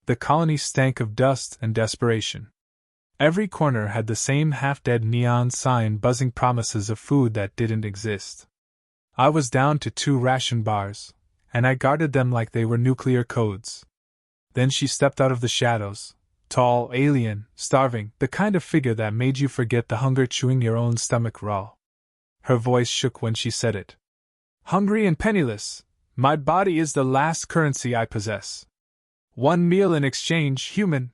The colony stank of dust and desperation. Every corner had the same half-dead neon sign buzzing promises of food that didn't exist. I was down to 2 ration bars, and I guarded them like they were nuclear codes. Then she stepped out of the shadows, tall, alien, starving, the kind of figure that made you forget the hunger chewing your own stomach raw. Her voice shook when she said it. Hungry and penniless, my body is the last currency I possess. 1 meal in exchange, human.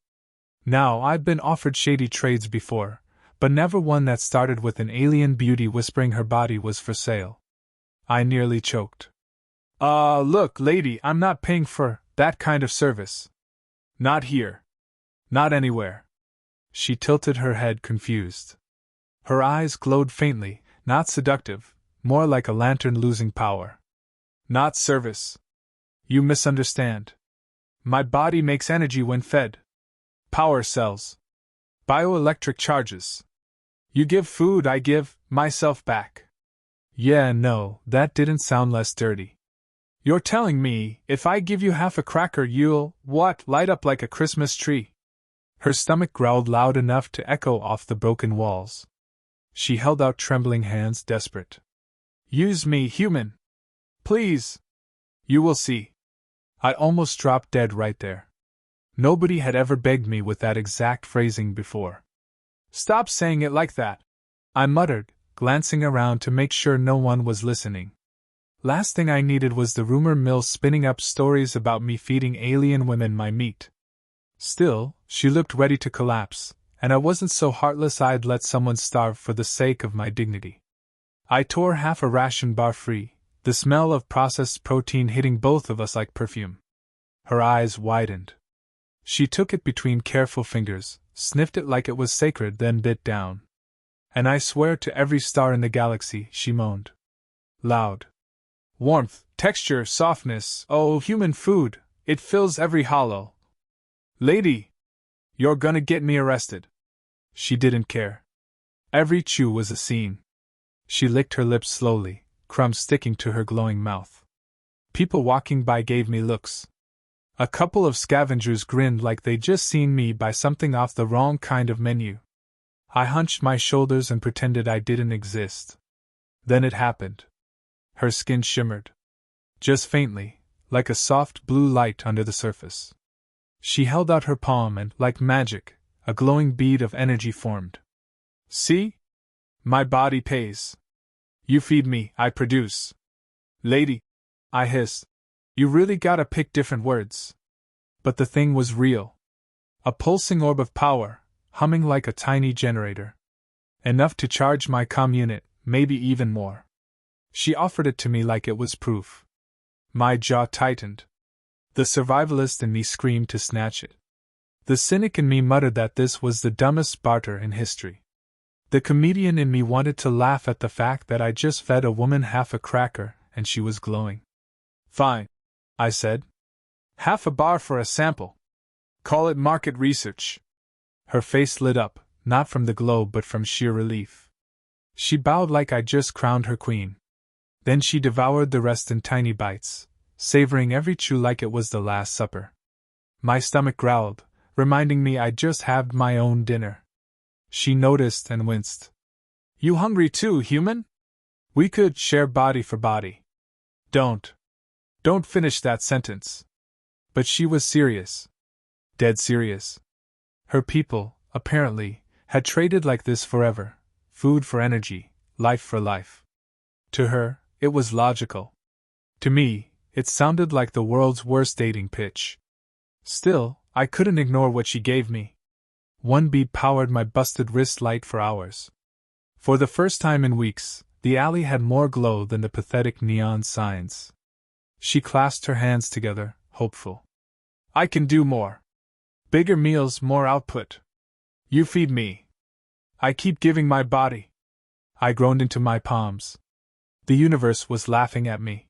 Now, I've been offered shady trades before, but never one that started with an alien beauty whispering her body was for sale. I nearly choked. Look, lady, I'm not paying for that kind of service. Not here. Not anywhere. She tilted her head, confused. Her eyes glowed faintly, not seductive, more like a lantern losing power. Not service. You misunderstand. My body makes energy when fed. Power cells. Bioelectric charges. You give food, I give myself back. Yeah and no, that didn't sound less dirty. You're telling me, if I give you half a cracker you'll, light up like a Christmas tree? Her stomach growled loud enough to echo off the broken walls. She held out trembling hands, desperate. Use me, human. Please. You will see. I almost dropped dead right there. Nobody had ever begged me with that exact phrasing before. Stop saying it like that, I muttered, glancing around to make sure no one was listening. Last thing I needed was the rumor mill spinning up stories about me feeding alien women my meat. Still, she looked ready to collapse, and I wasn't so heartless I'd let someone starve for the sake of my dignity. I tore half a ration bar free, the smell of processed protein hitting both of us like perfume. Her eyes widened. She took it between careful fingers, sniffed it like it was sacred, then bit down. And I swear to every star in the galaxy, she moaned. Loud. Warmth, texture, softness, oh, human food, it fills every hollow. Lady! You're gonna get me arrested. She didn't care. Every chew was a scene. She licked her lips slowly, crumbs sticking to her glowing mouth. People walking by gave me looks. A couple of scavengers grinned like they'd just seen me buy something off the wrong kind of menu. I hunched my shoulders and pretended I didn't exist. Then it happened. Her skin shimmered. Just faintly, like a soft blue light under the surface. She held out her palm and, like magic, a glowing bead of energy formed. See? My body pays. You feed me, I produce. Lady, I hissed. You really gotta pick different words. But the thing was real. A pulsing orb of power, humming like a tiny generator. Enough to charge my comm unit, maybe even more. She offered it to me like it was proof. My jaw tightened. The survivalist in me screamed to snatch it. The cynic in me muttered that this was the dumbest barter in history. The comedian in me wanted to laugh at the fact that I just fed a woman half a cracker and she was glowing. Fine, I said. Half a bar for a sample. Call it market research. Her face lit up, not from the glow but from sheer relief. She bowed like I'd just crowned her queen. Then she devoured the rest in tiny bites, savoring every chew like it was the Last Supper. My stomach growled, reminding me I'd just had my own dinner. She noticed and winced. You hungry too, human? We could share body for body. Don't finish that sentence. But she was serious. Dead serious. Her people, apparently, had traded like this forever. Food for energy, life for life. To her, it was logical. To me, it sounded like the world's worst dating pitch. Still, I couldn't ignore what she gave me. One bead powered my busted wrist light for hours. For the first time in weeks, the alley had more glow than the pathetic neon signs. She clasped her hands together, hopeful. I can do more. Bigger meals, more output. You feed me. I keep giving my body. I groaned into my palms. The universe was laughing at me.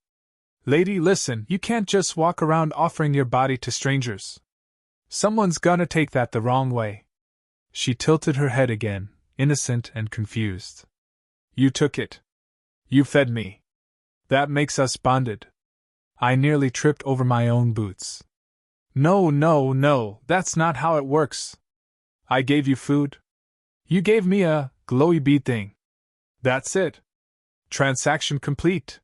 Lady, listen, you can't just walk around offering your body to strangers. Someone's gonna take that the wrong way. She tilted her head again, innocent and confused. You took it. You fed me. That makes us bonded. I nearly tripped over my own boots. No, no, no, that's not how it works. I gave you food. You gave me a glowy bead thing. That's it. Transaction complete.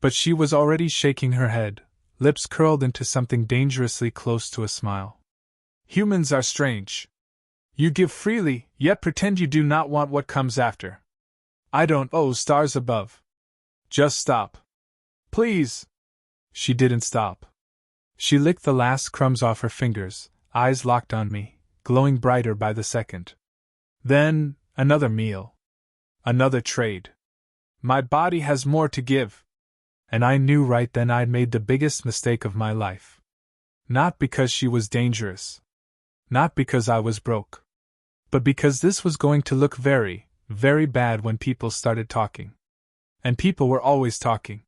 But she was already shaking her head, lips curled into something dangerously close to a smile. Humans are strange. You give freely, yet pretend you do not want what comes after. I don't owe stars above. Just stop. Please. She didn't stop. She licked the last crumbs off her fingers, eyes locked on me, glowing brighter by the second. Then, another meal. Another trade. My body has more to give. And I knew right then I'd made the biggest mistake of my life. Not because she was dangerous. Not because I was broke. But because this was going to look very, very bad when people started talking. And people were always talking.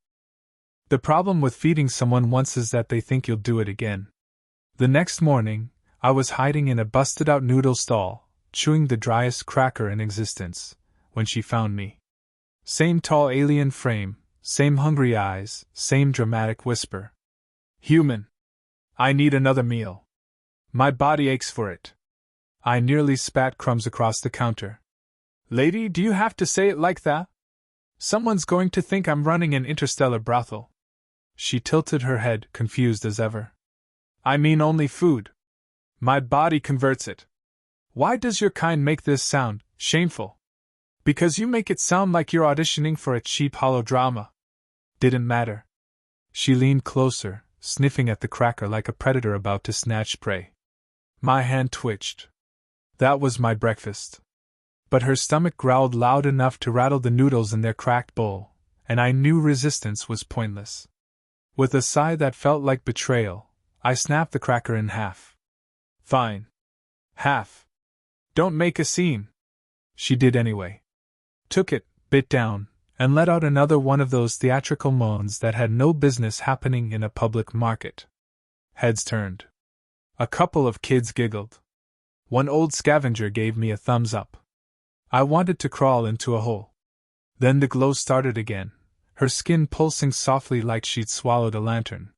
The problem with feeding someone once is that they think you'll do it again. The next morning, I was hiding in a busted-out noodle stall, chewing the driest cracker in existence, when she found me. Same tall alien frame, same hungry eyes, same dramatic whisper. Human. I need another meal. My body aches for it. I nearly spat crumbs across the counter. Lady, do you have to say it like that? Someone's going to think I'm running an interstellar brothel. She tilted her head, confused as ever. I mean only food. My body converts it. Why does your kind make this sound shameful? Because you make it sound like you're auditioning for a cheap holodrama. Didn't matter. She leaned closer, sniffing at the cracker like a predator about to snatch prey. My hand twitched. That was my breakfast. But her stomach growled loud enough to rattle the noodles in their cracked bowl, and I knew resistance was pointless. With a sigh that felt like betrayal, I snapped the cracker in half. Fine. Half. Don't make a scene. She did anyway. Took it, bit down, and let out another one of those theatrical moans that had no business happening in a public market. Heads turned. A couple of kids giggled. One old scavenger gave me a thumbs up. I wanted to crawl into a hole. Then the glow started again, her skin pulsing softly like she'd swallowed a lantern.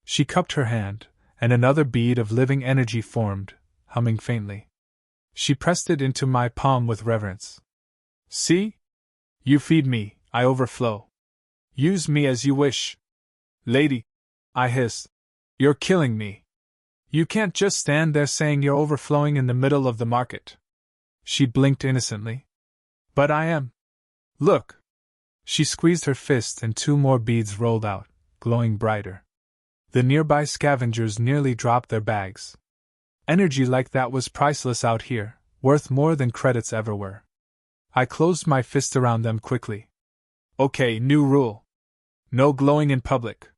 She cupped her hand, and another bead of living energy formed, humming faintly. She pressed it into my palm with reverence. See? You feed me, I overflow. Use me as you wish. Lady, I hissed. You're killing me. You can't just stand there saying you're overflowing in the middle of the market. She blinked innocently. But I am. Look. She squeezed her fist and two more beads rolled out, glowing brighter. The nearby scavengers nearly dropped their bags. Energy like that was priceless out here, worth more than credits ever were. I closed my fist around them quickly. Okay, new rule. No glowing in public.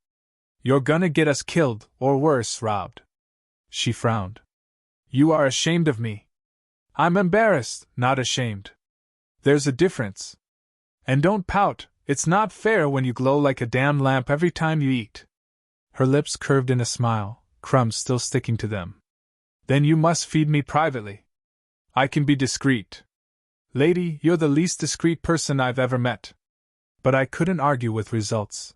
You're gonna get us killed, or worse, robbed. She frowned. You are ashamed of me. I'm embarrassed, not ashamed. There's a difference. And don't pout, it's not fair when you glow like a damn lamp every time you eat. Her lips curved in a smile, crumbs still sticking to them. Then you must feed me privately. I can be discreet. Lady, you're the least discreet person I've ever met. But I couldn't argue with results.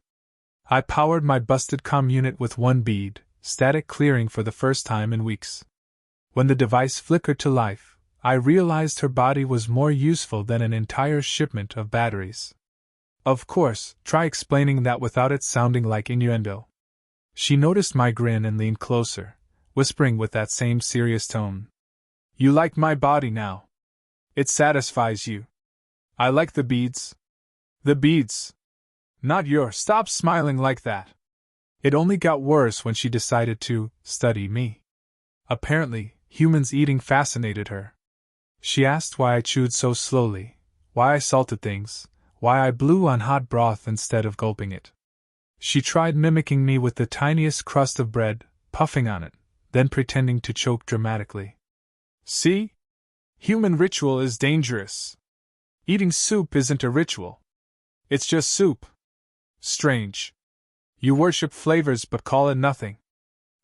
I powered my busted comm unit with one bead, static clearing for the first time in weeks. When the device flickered to life, I realized her body was more useful than an entire shipment of batteries. Of course, try explaining that without it sounding like innuendo. She noticed my grin and leaned closer, whispering with that same serious tone. You like my body now. It satisfies you. I like the beads. The beads. Not your. Stop smiling like that. It only got worse when she decided to study me. Apparently, humans eating fascinated her. She asked why I chewed so slowly, why I salted things, why I blew on hot broth instead of gulping it. She tried mimicking me with the tiniest crust of bread, puffing on it, then pretending to choke dramatically. See? Human ritual is dangerous. Eating soup isn't a ritual. It's just soup. Strange. You worship flavors but call it nothing.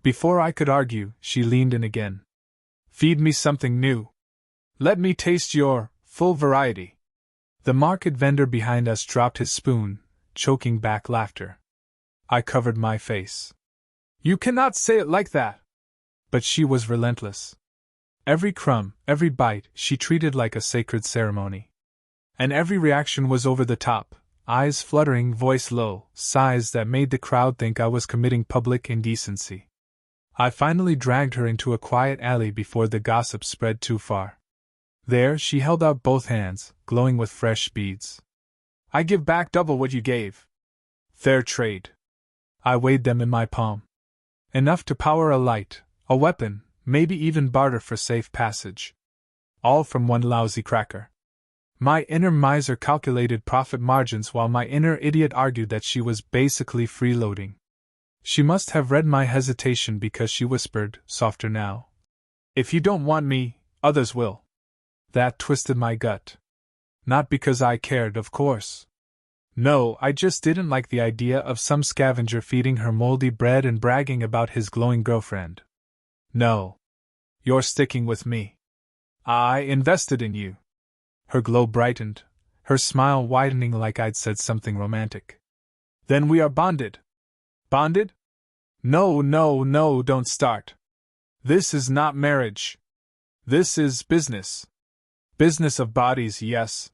Before I could argue, she leaned in again. Feed me something new. Let me taste your full variety. The market vendor behind us dropped his spoon, choking back laughter. I covered my face. You cannot say it like that. But she was relentless. Every crumb, every bite, she treated like a sacred ceremony. And every reaction was over the top, eyes fluttering, voice low, sighs that made the crowd think I was committing public indecency. I finally dragged her into a quiet alley before the gossip spread too far. There, she held out both hands, glowing with fresh beads. I give back double what you gave. Fair trade. I weighed them in my palm. Enough to power a light, a weapon, maybe even barter for safe passage. All from one lousy cracker. My inner miser calculated profit margins while my inner idiot argued that she was basically freeloading. She must have read my hesitation because she whispered, softer now. If you don't want me, others will. That twisted my gut. Not because I cared, of course. No, I just didn't like the idea of some scavenger feeding her moldy bread and bragging about his glowing girlfriend. No. You're sticking with me. I invested in you. Her glow brightened, her smile widening like I'd said something romantic. Then we are bonded. Bonded? No, no, no, don't start. This is not marriage. This is business. Business of bodies, yes.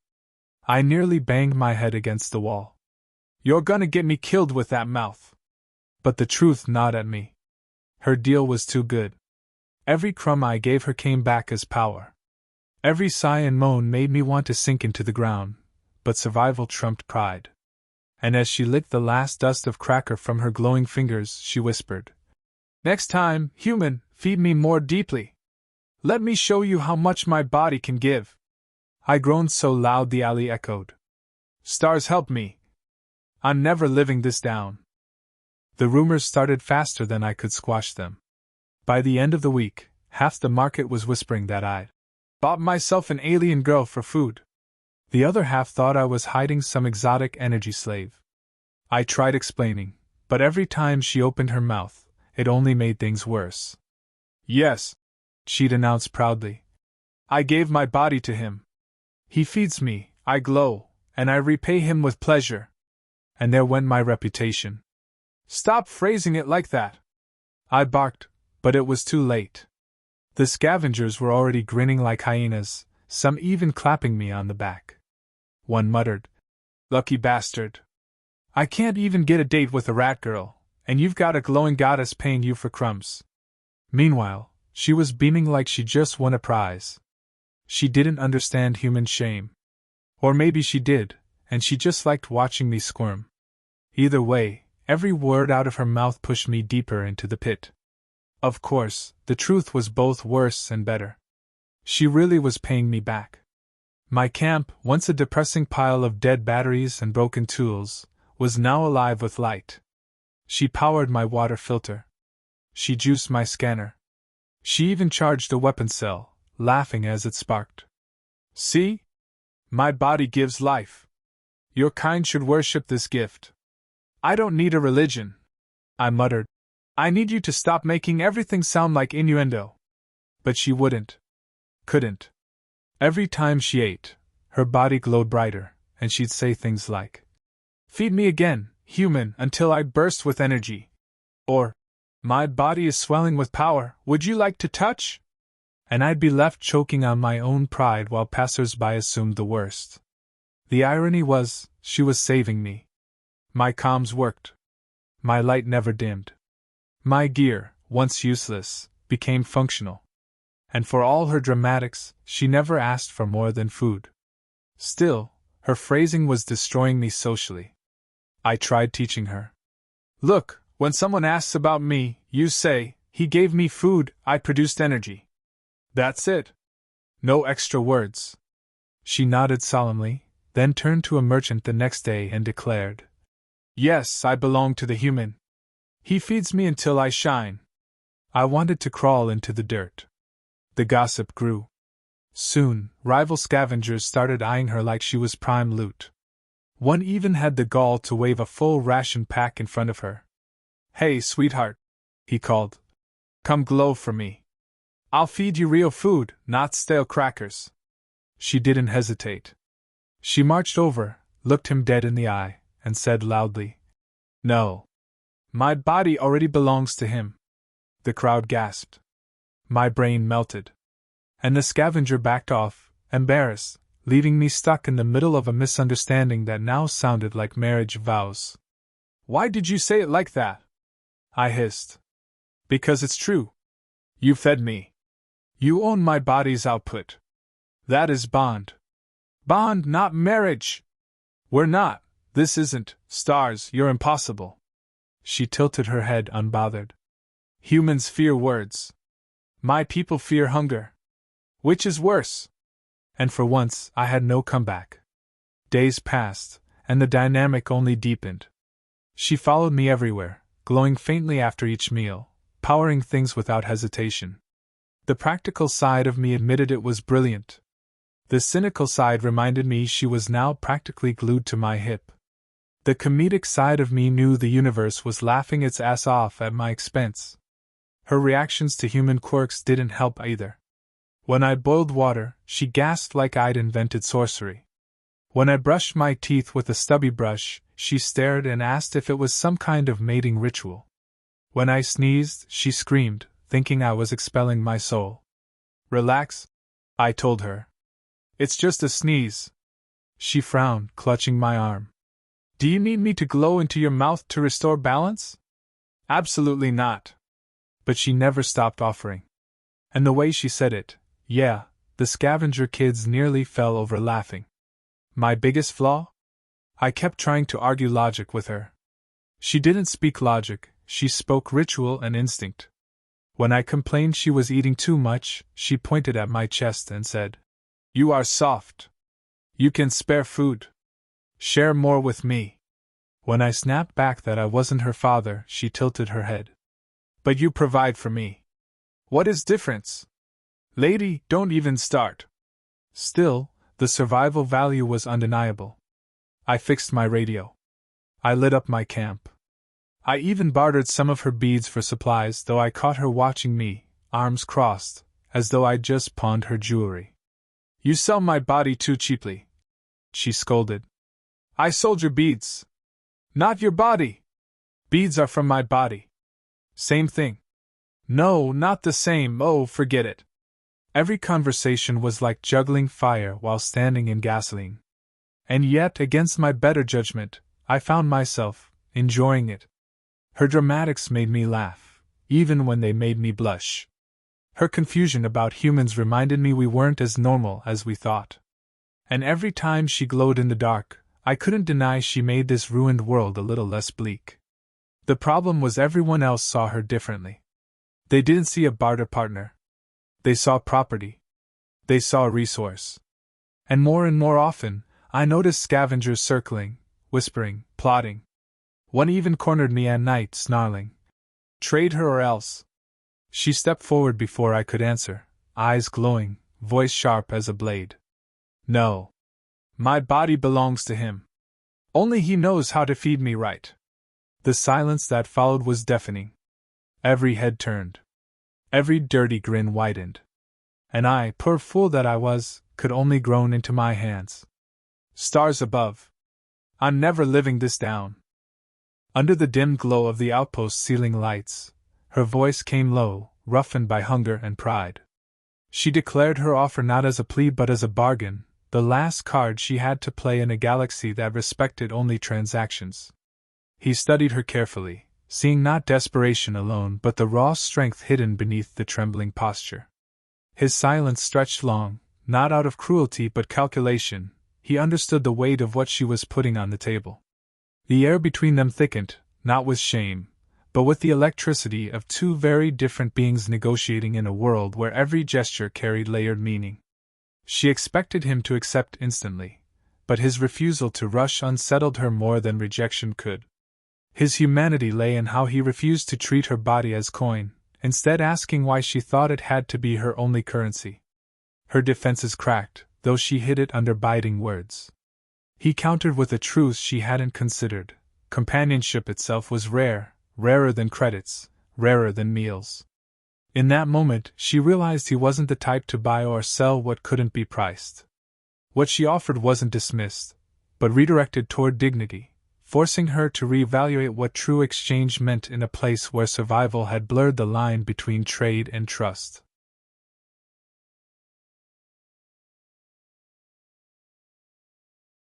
I nearly banged my head against the wall. You're gonna get me killed with that mouth. But the truth gnawed at me. Her deal was too good. Every crumb I gave her came back as power. Every sigh and moan made me want to sink into the ground, but survival trumped pride. And as she licked the last dust of cracker from her glowing fingers, she whispered, "Next time, human, feed me more deeply. Let me show you how much my body can give." I groaned so loud the alley echoed. Stars help me. I'm never living this down. The rumors started faster than I could squash them. By the end of the week, half the market was whispering that I'd bought myself an alien girl for food. The other half thought I was hiding some exotic energy slave. I tried explaining, but every time she opened her mouth, it only made things worse. Yes, she'd announce proudly. I gave my body to him. He feeds me, I glow, and I repay him with pleasure. And there went my reputation. Stop phrasing it like that. I barked, but it was too late. The scavengers were already grinning like hyenas, some even clapping me on the back. One muttered, "Lucky bastard. I can't even get a date with a rat girl, and you've got a glowing goddess paying you for crumbs." Meanwhile, she was beaming like she just won a prize. She didn't understand human shame. Or maybe she did, and she just liked watching me squirm. Either way, every word out of her mouth pushed me deeper into the pit. Of course, the truth was both worse and better. She really was paying me back. My camp, once a depressing pile of dead batteries and broken tools, was now alive with light. She powered my water filter. She juiced my scanner. She even charged a weapon cell, laughing as it sparked. See? My body gives life. Your kind should worship this gift. I don't need a religion, I muttered. I need you to stop making everything sound like innuendo. But she wouldn't. Couldn't. Every time she ate, her body glowed brighter, and she'd say things like, "Feed me again, human, until I burst with energy." Or, "My body is swelling with power, would you like to touch?" And I'd be left choking on my own pride while passers-by assumed the worst. The irony was, she was saving me. My comms worked. My light never dimmed. My gear, once useless, became functional. And for all her dramatics, she never asked for more than food. Still, her phrasing was destroying me socially. I tried teaching her. Look, when someone asks about me, you say, "He gave me food, I produced energy." That's it. No extra words. She nodded solemnly, then turned to a merchant the next day and declared, "Yes, I belong to the human. He feeds me until I shine." I wanted to crawl into the dirt. The gossip grew. Soon, rival scavengers started eyeing her like she was prime loot. One even had the gall to wave a full ration pack in front of her. "Hey, sweetheart," he called. "Come glow for me. I'll feed you real food, not stale crackers." She didn't hesitate. She marched over, looked him dead in the eye, and said loudly, "No. My body already belongs to him." The crowd gasped. My brain melted. And the scavenger backed off, embarrassed, leaving me stuck in the middle of a misunderstanding that now sounded like marriage vows. "Why did you say it like that?" I hissed. "Because it's true. You fed me. You own my body's output. That is bond. Bond, not marriage. We're not. This isn't. Stars, you're impossible." She tilted her head unbothered. "Humans fear words. My people fear hunger. Which is worse?" And for once, I had no comeback. Days passed, and the dynamic only deepened. She followed me everywhere, glowing faintly after each meal, powering things without hesitation. The practical side of me admitted it was brilliant. The cynical side reminded me she was now practically glued to my hip. The comedic side of me knew the universe was laughing its ass off at my expense. Her reactions to human quirks didn't help either. When I boiled water, she gasped like I'd invented sorcery. When I brushed my teeth with a stubby brush, she stared and asked if it was some kind of mating ritual. When I sneezed, she screamed, thinking I was expelling my soul. "Relax," I told her. "It's just a sneeze." She frowned, clutching my arm. "Do you need me to glow into your mouth to restore balance?" "Absolutely not." But she never stopped offering. And the way she said it, yeah, the scavenger kids nearly fell over laughing. My biggest flaw? I kept trying to argue logic with her. She didn't speak logic, she spoke ritual and instinct. When I complained she was eating too much, she pointed at my chest and said, "You are soft. You can spare food. Share more with me." When I snapped back that I wasn't her father, she tilted her head. "But you provide for me. What is difference? Lady, don't even start." Still, the survival value was undeniable. I fixed my radio. I lit up my camp. I even bartered some of her beads for supplies, though I caught her watching me, arms crossed, as though I'd just pawned her jewelry. "You sell my body too cheaply," she scolded. "I sold your beads. Not your body. Beads are from my body." "Same thing." "No, not the same. Oh, forget it." Every conversation was like juggling fire while standing in gasoline. And yet, against my better judgment, I found myself enjoying it. Her dramatics made me laugh, even when they made me blush. Her confusion about humans reminded me we weren't as normal as we thought. And every time she glowed in the dark, I couldn't deny she made this ruined world a little less bleak. The problem was everyone else saw her differently. They didn't see a barter partner. They saw property. They saw a resource. And more often, I noticed scavengers circling, whispering, plotting. One even cornered me at night, snarling, "Trade her or else." She stepped forward before I could answer, eyes glowing, voice sharp as a blade. "No. My body belongs to him. Only he knows how to feed me right." The silence that followed was deafening. Every head turned. Every dirty grin widened. And I, poor fool that I was, could only groan into my hands. Stars above. I'm never living this down. Under the dim glow of the outpost ceiling lights, her voice came low, roughened by hunger and pride. She declared her offer not as a plea but as a bargain, the last card she had to play in a galaxy that respected only transactions. He studied her carefully, seeing not desperation alone but the raw strength hidden beneath the trembling posture. His silence stretched long, not out of cruelty but calculation. He understood the weight of what she was putting on the table. The air between them thickened, not with shame, but with the electricity of two very different beings negotiating in a world where every gesture carried layered meaning. She expected him to accept instantly, but his refusal to rush unsettled her more than rejection could. His humanity lay in how he refused to treat her body as coin, instead asking why she thought it had to be her only currency. Her defenses cracked, though she hid it under biting words. He countered with a truth she hadn't considered. Companionship itself was rare, rarer than credits, rarer than meals. In that moment, she realized he wasn't the type to buy or sell what couldn't be priced. What she offered wasn't dismissed, but redirected toward dignity, forcing her to reevaluate what true exchange meant in a place where survival had blurred the line between trade and trust.